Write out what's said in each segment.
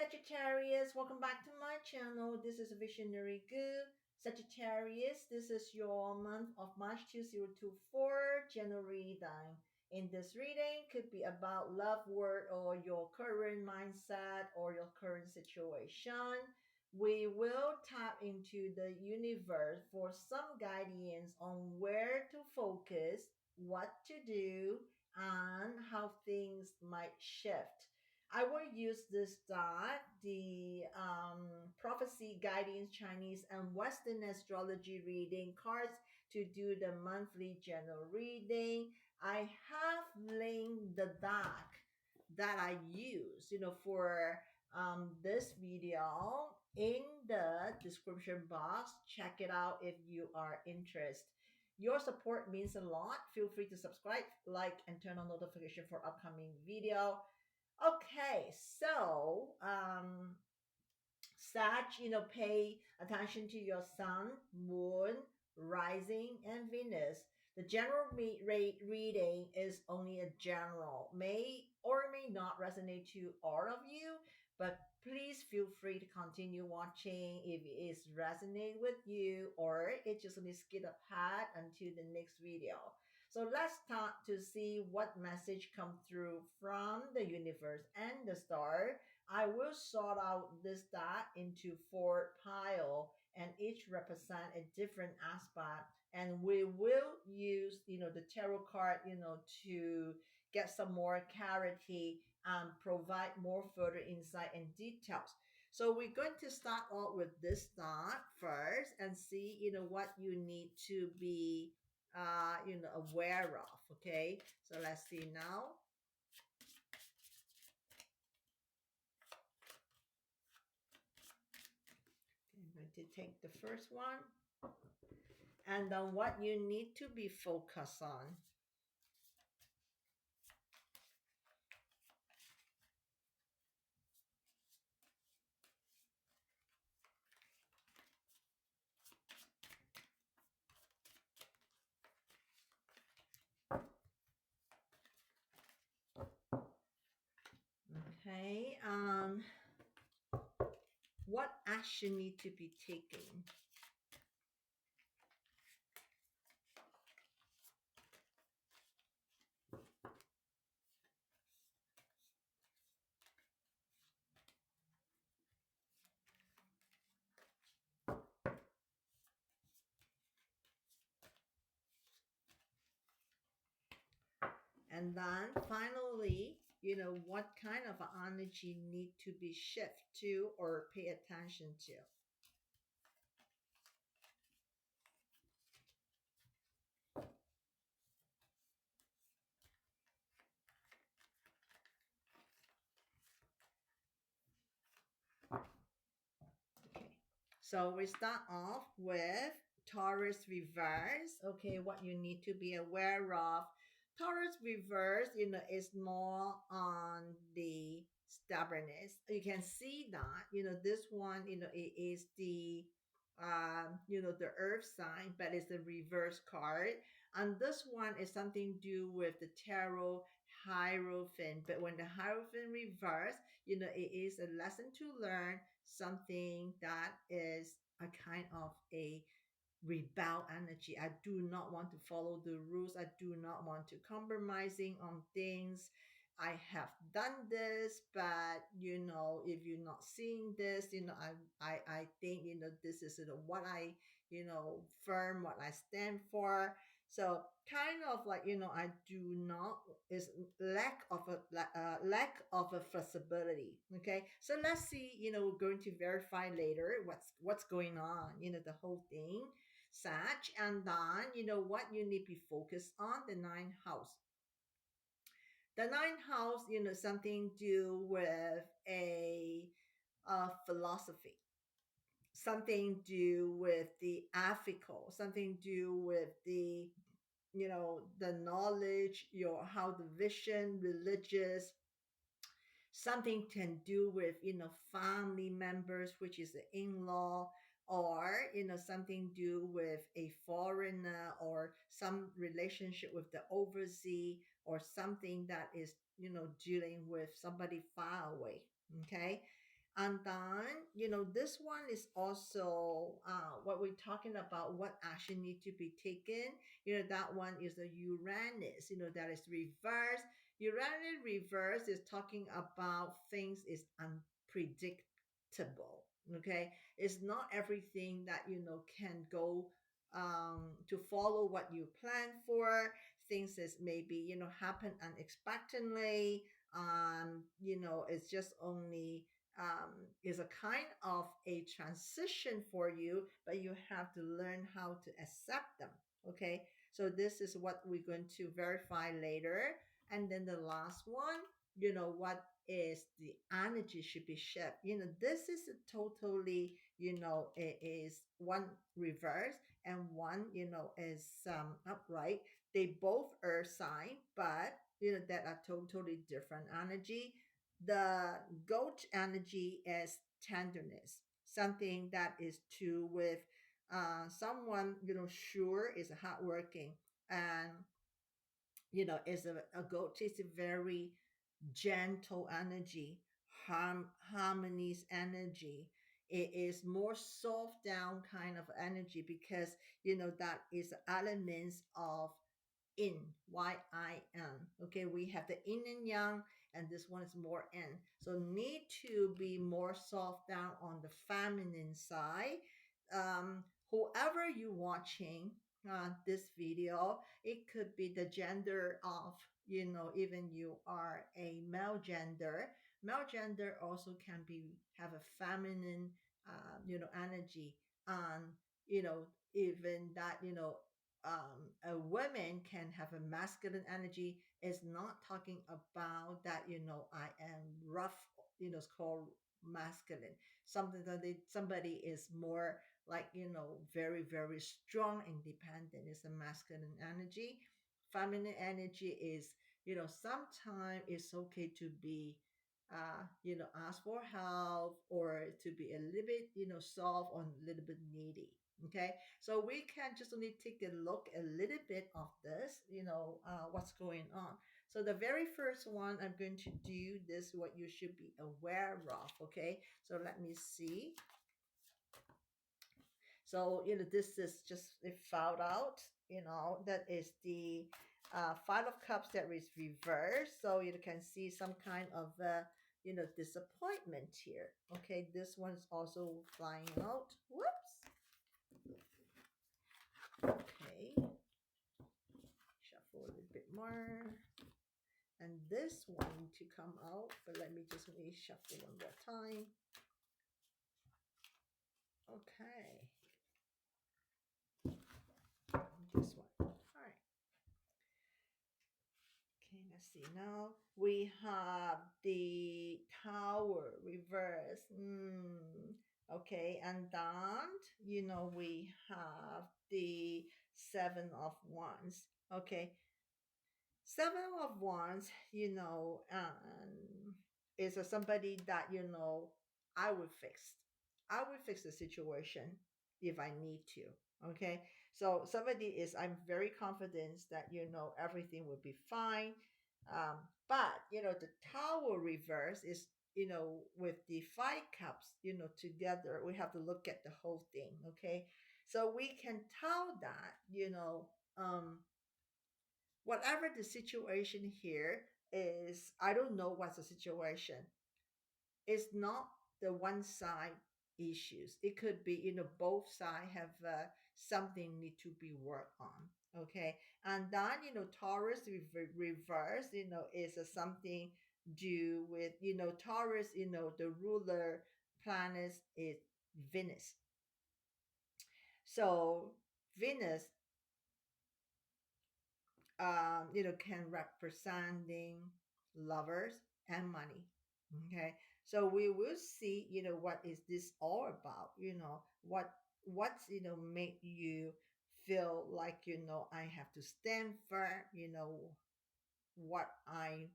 Sagittarius, welcome back to my channel. This is Visionary Gu. Sagittarius, this is your month of March 2024 general reading. In this reading, could be about love, work, or your current mindset or your current situation. We will tap into the universe for some guidance on where to focus, what to do, and how things might shift. I will use this deck, the prophecy, guidance, Chinese and Western astrology reading cards to do the monthly general reading. I have linked the deck that I use, for this video in the description box. Check it out if you are interested. Your support means a lot. Feel free to subscribe, like, and turn on notification for upcoming video. Okay, so Sag, pay attention to your sun, moon, rising, and Venus. The general rate reading is only a general, may or may not resonate to all of you, but please feel free to continue watching if it is resonate with you, or it just only skip ahead until the next video. So let's start to see what message come through from the universe and the star. I will sort out this deck into four pile, and each represent a different aspect. And we will use, the tarot card, to get some more clarity and provide more further insight and details. So we're going to start off with this deck first and see, what you need to be, aware of. Okay. So let's see now. I'm going to take the first one, and then what you need to be focused on. Okay, what action need to be taken? And then finally, what kind of energy need to be shift to or pay attention to. Okay, so we start off with Taurus reverse. Okay, what you need to be aware of. Taurus reverse, is more on the stubbornness. You can see that, this one, it is the the earth sign, but it's the reverse card. And this one is something to do with the tarot hierophant. But when the hierophant reverse, it is a lesson to learn, something that is a kind of a rebel energy. I do not want to follow the rules. I do not want to compromising on things. I have done this, but if you're not seeing this, I think this is what I firm what I stand for. So kind of like I do not is lack of a flexibility. Okay, so let's see. We're going to verify later what's going on. The whole thing, Sag, and then what you need to be focused on, the ninth house. The ninth house, something do with a philosophy, something do with the ethical, something do with the the knowledge, your how the vision, religious, something can do with family members, which is the in-law, or something do with a foreigner, or some relationship with the overseas, or something that is dealing with somebody far away. Okay, And then, this one is also what we're talking about, what action need to be taken. That one is the Uranus, that is reverse. Uranus reverse is talking about things is unpredictable. Okay. It's not everything that, can go to follow what you plan for. Things is maybe, happen unexpectedly. It's just only is a kind of a transition for you, but you have to learn how to accept them. Okay, so this is what we're going to verify later. And then the last one, what is the energy should be shift. This is a totally, it is one reverse and one, is upright. They both are sign, but that are totally different energy. The goat energy is tenderness, something that is to with someone, sure is hardworking, and is a goat is a very gentle energy, harmonious energy. It is more soft down kind of energy because that is elements of in, yin. Okay, we have the yin and yang, and this one is more in. So need to be more soft down on the feminine side. Whoever you watching this video, it could be the gender of, even you are a male gender. Male gender also can be have a feminine, energy, and even that, a woman can have a masculine energy. Is not talking about that, I am rough, it's called masculine. Something that somebody is more like, very, very strong, independent is a masculine energy. Feminine energy is, sometimes it's okay to be, ask for help, or to be a little bit, soft or a little bit needy. Okay, so we can just only take a look a little bit of this, what's going on. So the very first one I'm going to do this, what you should be aware of. Okay, so let me see. So, this is just it found out, that is the Five of Cups that is reversed. So you can see some kind of, disappointment here. Okay, this one's also flying out. Whoops. Okay, shuffle a little bit more. And this one to come out, but let me just reshuffle one more time. Okay. This one. All right. Okay, let's see. Now we have the Tower reverse. Okay, and then we have the Seven of Wands. Okay, Seven of Wands, is somebody that I will fix. I will fix the situation if I need to. Okay, so somebody is I'm very confident that everything will be fine. But the Tower reverse is with the Five Cups together. We have to look at the whole thing. Okay, so we can tell that whatever the situation here is, I don't know what's the situation. It's not the one side issues. It could be, both sides have something need to be worked on. Okay. And then, Taurus reverse, is something due with, Taurus, the ruler planet is Venus. So Venus can representing lovers and money. Okay, so we will see, what is this all about? What's make you feel like I have to stand firm. What I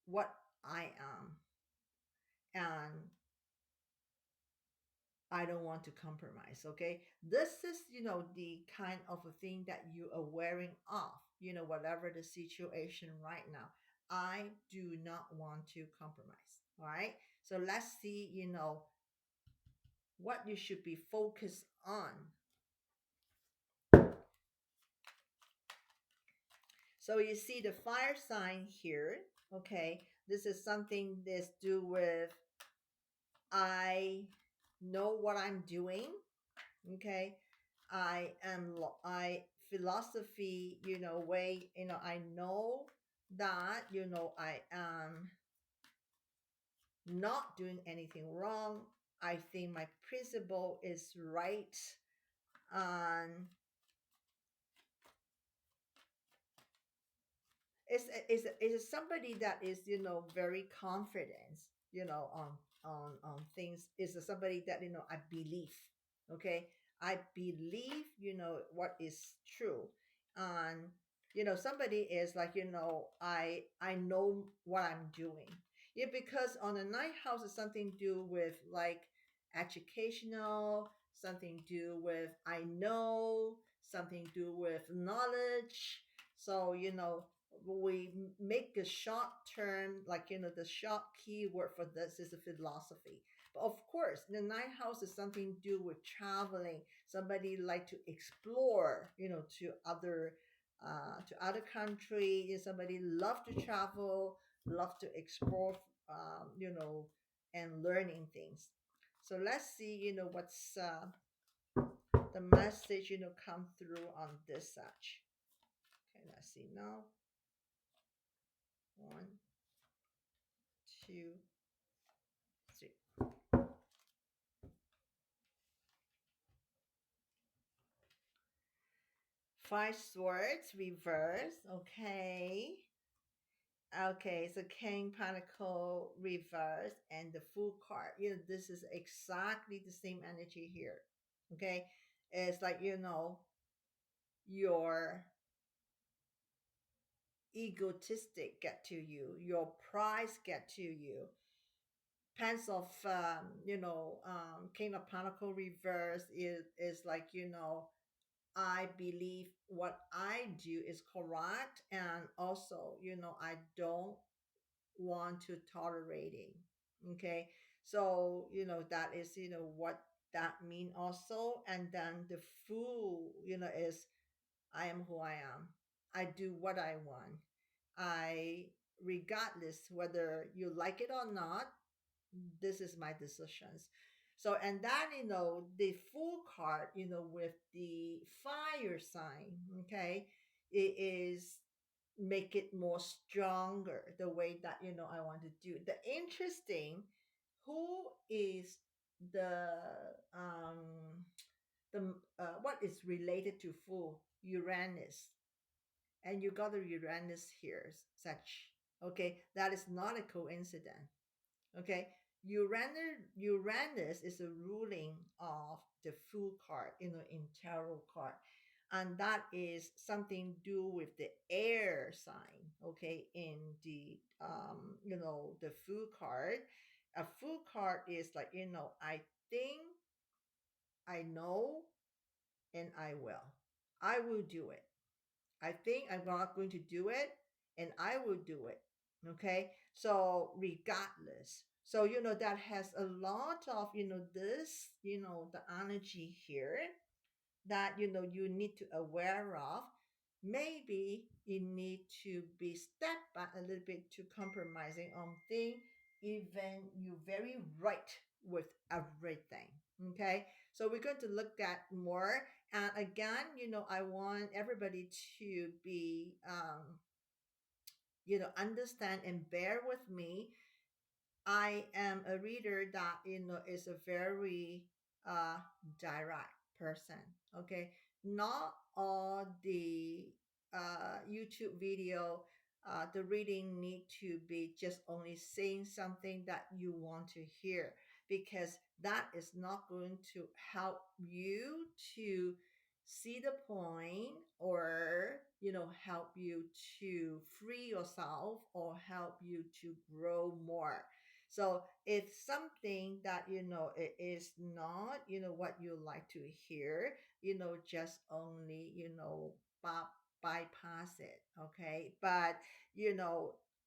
what I am, and I don't want to compromise. Okay. This is, the kind of a thing that you are wearing off, whatever the situation right now. I do not want to compromise. All right. So let's see, what you should be focused on. So you see the fire sign here. Okay, this is something that's do with I know what I'm doing. Okay, I philosophy, way, I know that, I am not doing anything wrong. I think my principle is right. And it's somebody that is, very confident, on things. Is somebody that, I believe. Okay, I believe, what is true. And somebody is like, I know what I'm doing. Yeah, because on the ninth house is something to do with like educational, something to do with I know, something to do with knowledge. So we make a short term, like, the short keyword for this is a philosophy. But of course, the ninth house is something to do with traveling. Somebody like to explore, to other country. Somebody love to travel, love to explore, and learning things. So let's see, what's the message, come through on this such. Okay, let's see now. One, two, three. Five swords reverse. Okay. Okay, so King Pentacle reverse and the Fool card. This is exactly the same energy here. Okay. It's like, your egotistic get to you, your pride get to you. Pence of, King of Pentacle reverse is like, I believe what I do is correct, and also, I don't want to tolerating. Okay, so that is, what that mean also. And then the Fool, is I am who I am. I do what I want. I, regardless whether you like it or not, this is my decisions. So, and then, the Fool card, with the fire sign. Okay, it is make it more stronger the way that, I want to do the interesting. Who is the um what is related to Fool? Uranus. And you got the Uranus here, such. Okay, that is not a coincidence. Okay, Uranus is a ruling of the Fool card, in tarot card, and that is something do with the air sign. Okay, in the the Fool card. A Fool card is like, I think, I know, and I will. I will do it. I think I'm not going to do it, and I will do it. Okay. So regardless. So, that has a lot of, this, the energy here that, you need to aware of. Maybe you need to be step back a little bit to compromising on thing, even you very right with everything. Okay. So we're going to look at more. And again, I want everybody to be, understand and bear with me. I am a reader that, is a very uh direct person. Okay. Not all the YouTube video, the reading need to be just only saying something that you want to hear, because that is not going to help you to see the point, or help you to free yourself, or help you to grow more. So if something that, it is not, what you like to hear, just only, bypass it. Okay. But,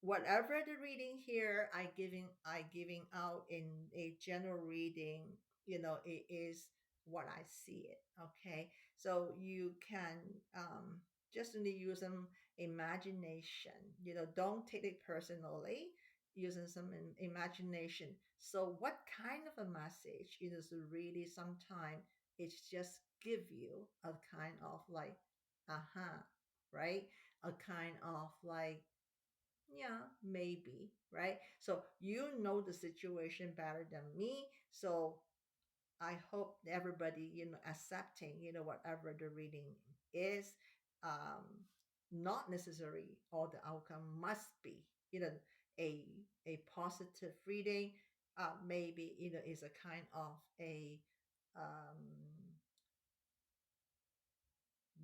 whatever the reading here I giving out in a general reading, it is what I see it. Okay, so you can just only use some imagination. Don't take it personally. Using some imagination. So what kind of a message it is really? Sometimes it's just give you a kind of like aha, right? A kind of like, yeah, maybe, right? So you know the situation better than me. So I hope everybody, accepting, whatever the reading is, not necessary all the outcome must be, a positive reading. Maybe, is a kind of a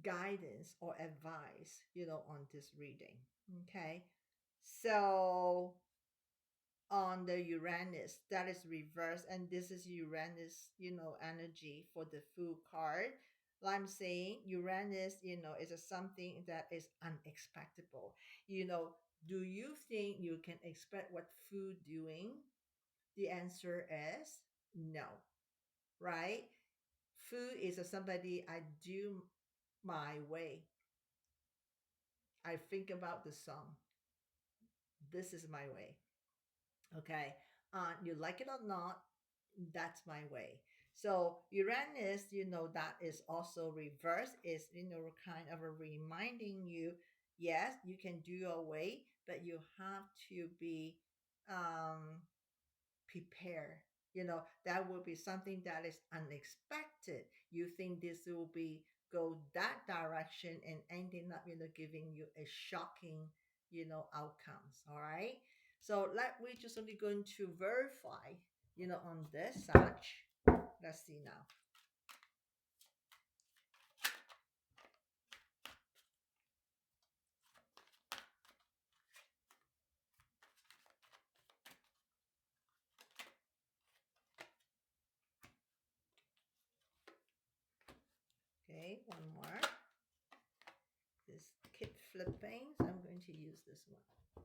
guidance or advice, on this reading. Okay. So on the Uranus, that is reverse, and this is Uranus, energy for the Fool card. Like I'm saying, Uranus, is a something that is unexpected. You know, do you think you can expect what Fool doing? The answer is no, right? Fool is a somebody I do my way. I think about the song. This is my way. Okay. You like it or not, that's my way. So Uranus, that is also reverse, is, kind of a reminding you, yes, you can do your way, but you have to be um prepare. That will be something that is unexpected. You think this will be go that direction and ending up, giving you a shocking, outcomes. All right. So we're just only going to verify, on this such. Let's see now. Okay, one more. This keep flipping, so I'm going to use this one.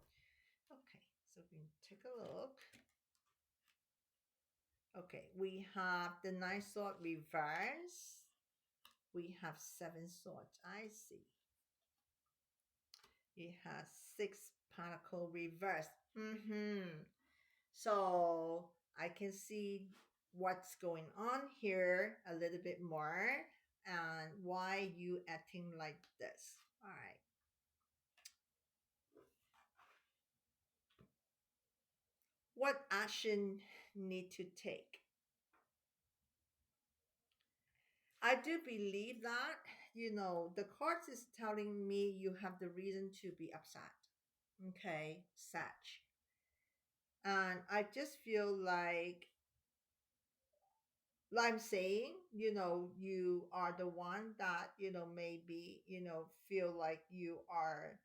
Okay, so we can take a look. Okay, we have the nine sword reverse. We have seven swords. I see. It has six pentacle reverse. So I can see what's going on here a little bit more and why you acting like this. All right. What action need to take? I do believe that, the cards is telling me you have the reason to be upset. Okay, Sag. And I just feel like I'm saying, you are the one that, maybe, feel like you are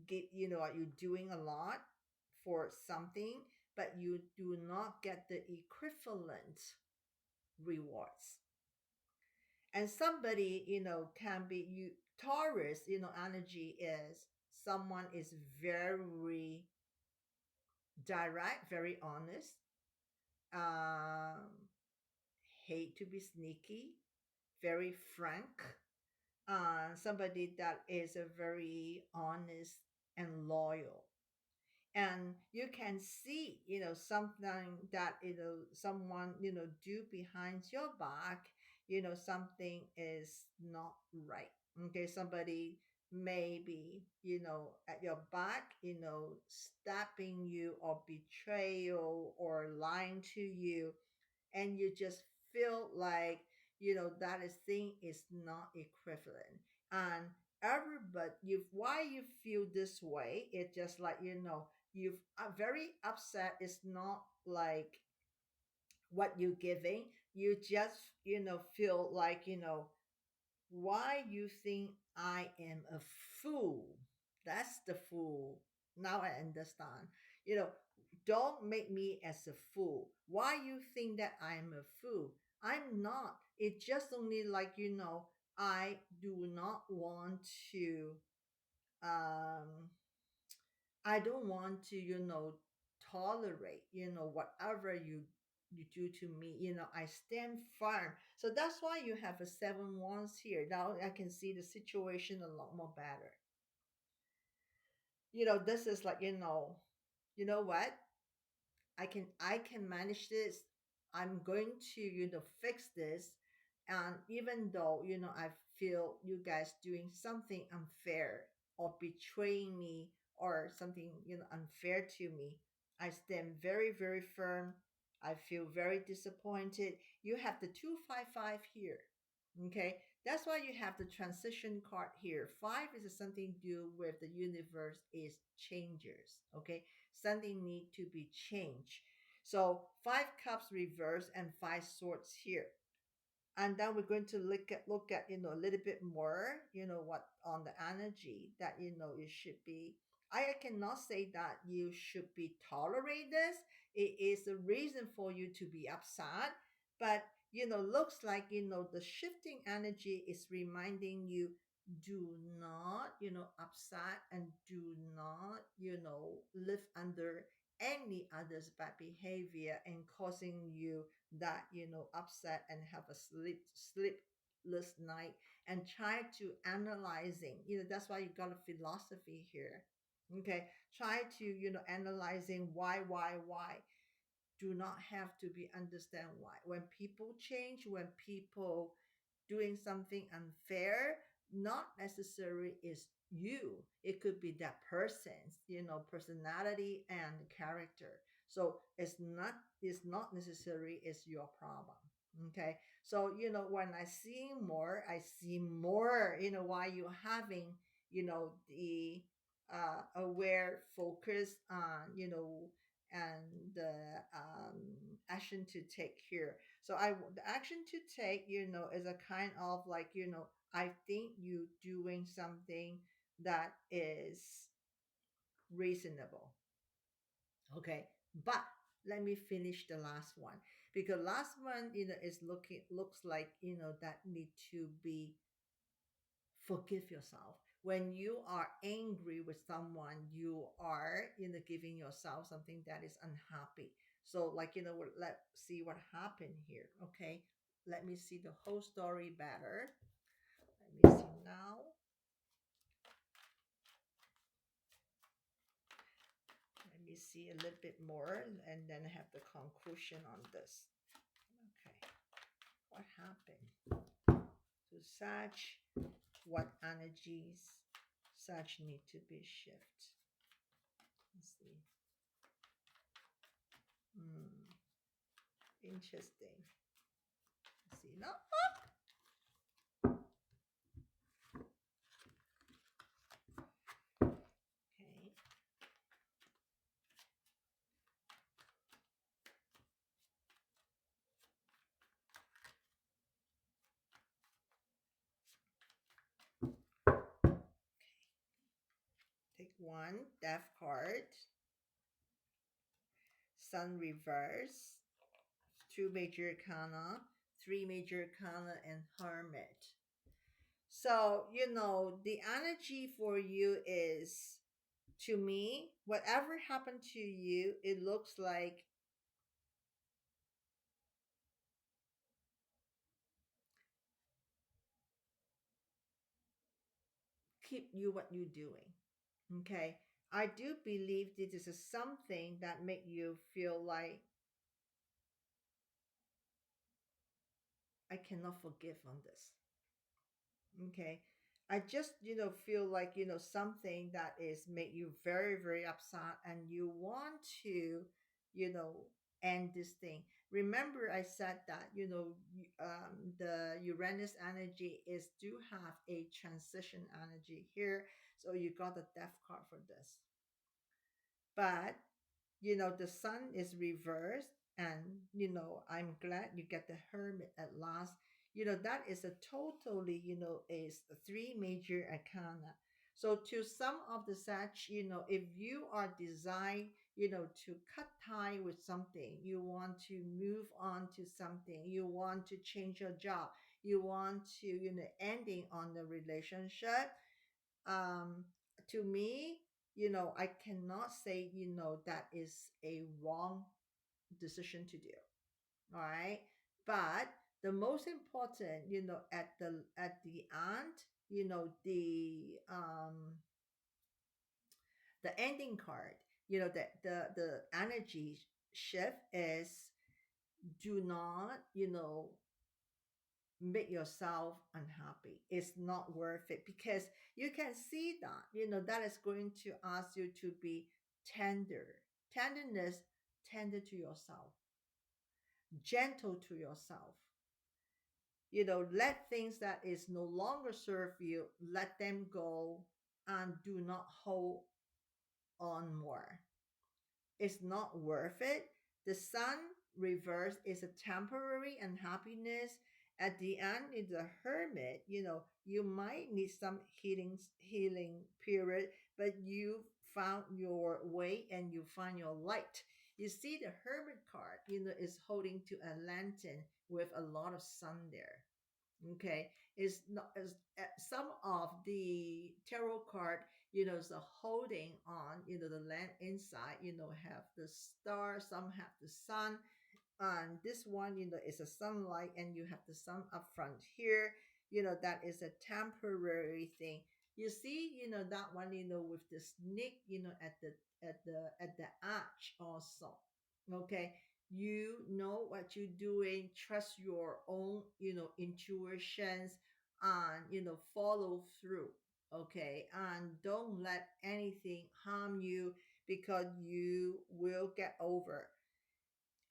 you're doing a lot for something, but you do not get the equivalent rewards. And somebody, can be you Taurus, energy is someone is very direct, very honest, um, hate to be sneaky, very frank, somebody that is a very honest and loyal. And you can see, something that, someone, do behind your back, something is not right. Okay, somebody maybe, at your back, stabbing you or betrayal or lying to you, and you just feel like, that is thing is not equivalent. And everybody, you why you feel this way, it's just like, you are very upset. It's not like what you're giving. You just, feel like, why you think I am a fool. That's the fool. Now I understand. You know, don't make me as a fool. Why you think that I'm a fool? I'm not. It's just only like, I do not want to um I don't want to, tolerate, whatever you do to me. I stand firm. So that's why you have a seven wands here. Now I can see the situation a lot more better. This is like, you know what? I can manage this. I'm going to, fix this. And even though, I feel you guys doing something unfair or betraying me or something, unfair to me, I stand very, very firm. I feel very disappointed. You have the 255 here. Okay. That's why you have the transition card here. Five is something to do with the universe is changes. Okay. Something need to be changed. So five cups reverse and five swords here. And then we're going to look at a little bit more, what on the energy that it should be. I cannot say that you should be tolerate this. It is a reason for you to be upset, but looks like the shifting energy is reminding you, do not upset, and do not live under any other's bad behavior and causing you that upset and have a sleepless night, and try to analyzing. That's why you got a philosophy here. Okay, try to analyzing why. Do not have to be understand why. When people change, when people doing something unfair, not necessarily is you. It could be that person's, personality and character. So it's not necessarily is your problem. Okay. So when I see more, why you having, the aware focus on, and the action to take here. So the action to take, is a kind of like, I think you doing something that is reasonable. Okay. But let me finish the last one, because last one, is looks like, that need to be forgive yourself. When you are angry with someone, you are giving yourself something that is unhappy. So like, let's see what happened here. Okay, let me see the whole story better. Let me see now. Let me see a little bit more, and then have the conclusion on this. Okay, what happened to such, what energies such need to be shift. Let's see. Interesting. Let's see now. Okay. Take one death card, sun reverse, two major arcana, three major arcana, and hermit. So, the energy for you is, to me, whatever happened to you, it looks like keep you what you're doing. Okay. I do believe this is something that make you feel like I cannot forgive on this. Okay. I just, feel like, something that is make you very, very upset, and you want to, you know, end this thing. Remember, I said that, the Uranus energy is do have a transition energy here. So you got the death card for this. But the sun is reversed, and I'm glad you get the hermit at last. That is a totally, is the three major arcana. So to some of the such, if you are designed, to cut tie with something, you want to move on to something, you want to change your job, you want to, ending on the relationship, um to me, I cannot say, that is a wrong decision to do. All right. But the most important, at the end, the ending card, the energy shift is, do not, make yourself unhappy. It's not worth it, because you can see that, that is going to ask you to be tender. Tenderness, tender to yourself, gentle to yourself. Let things that is no longer serve you, let them go, and do not hold on more. It's not worth it. The sun reverse is a temporary unhappiness. At the end, it's a hermit. You might need some healing period, but you found your way and you find your light. You see the hermit card, is holding to a lantern with a lot of sun there. Okay, is not as some of the tarot card, is a holding on, the lamp inside, have the star, some have the sun, and this one, is a sunlight, and you have the sun up front here. That is a temporary thing. You see, that one, with the snake, at the arch also. Okay, what you're doing. Trust your own, intuitions, and follow through. Okay, and don't let anything harm you, because you will get over.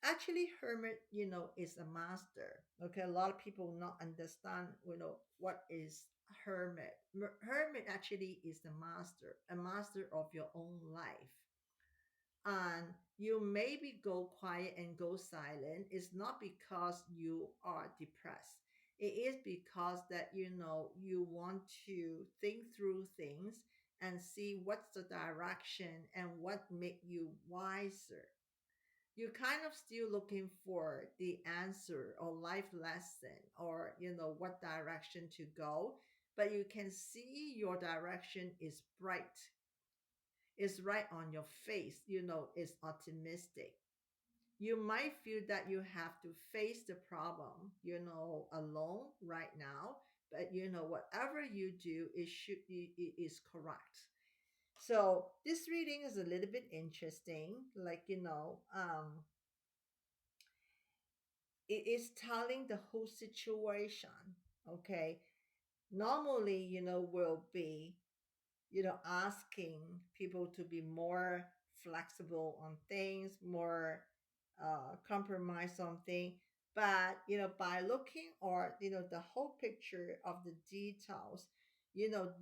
Actually, hermit, is a master. Okay, a lot of people not understand, what is hermit. Hermit actually is the master, a master of your own life. And you maybe go quiet and go silent. It's not because you are depressed. It is because that, you want to think through things and see what's the direction and what make you wiser. You're kind of still looking for the answer or life lesson, or what direction to go, but you can see your direction is bright, is right on your face, is optimistic. You might feel that you have to face the problem, alone right now, but whatever you do, it is correct. So this reading is a little bit interesting, like, it is telling the whole situation. Okay, normally, will be, asking people to be more flexible on things, more compromise something. But, by looking, or, the whole picture of the details,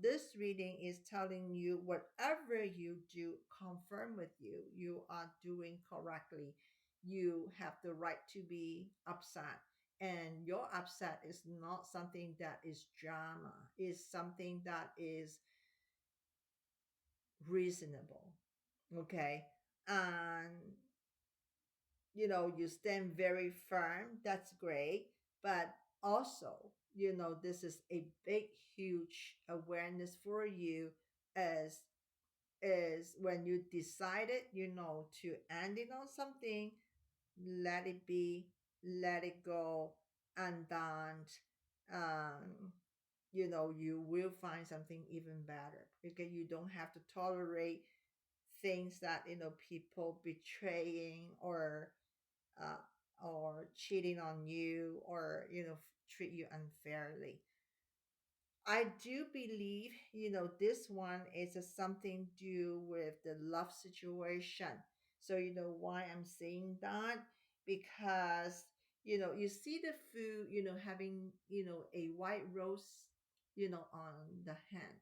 this reading is telling you whatever you do, confirm with you, you are doing correctly. You have the right to be upset. And your upset is not something that is drama, is something that is reasonable. Okay. And you stand very firm, that's great. But also, this is a big huge awareness for you, as is when you decided, to end it on something, let it be, let it go, and then, um you will find something even better, because you don't have to tolerate things that, people betraying, uh, or cheating on you, or treat you unfairly. I do believe, this one is something do with the love situation. So why I'm saying that, because you see the food, having, a white rose, on the hand.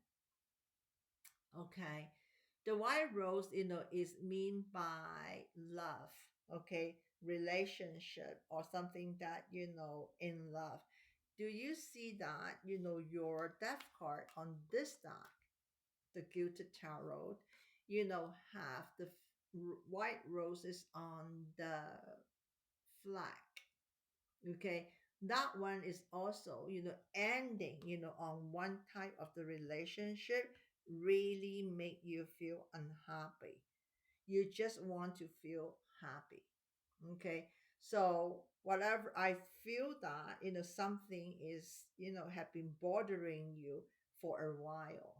Okay, the white rose, is mean by love. Okay, relationship, or something that, in love. Do you see that, your death card on this deck, the gilded tarot, have the white roses on the flag. Okay, that one is also, ending, on one type of the relationship, really make you feel unhappy. You just want to feel happy. Okay. So whatever I feel that, something is, have been bothering you for a while.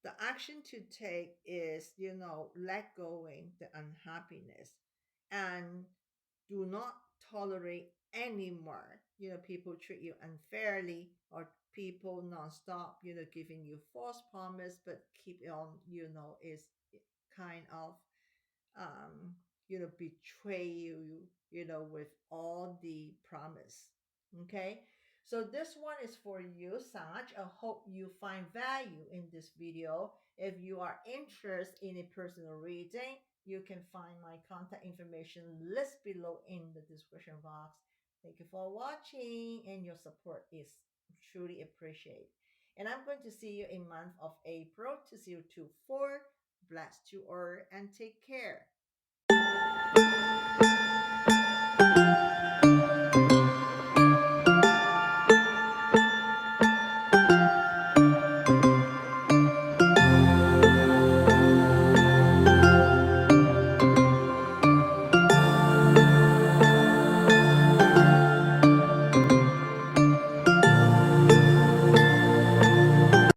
The action to take is, let going the unhappiness and do not tolerate anymore, people treat you unfairly or people nonstop, giving you false promise, but keep on, is kind of betray you, with all the promise. Okay. So this one is for you, Saj. I hope you find value in this video. If you are interested in a personal reading, you can find my contact information list below in the description box. Thank you for watching, and your support is truly appreciated. And I'm going to see you in month of April 2024. Bless you all and take care.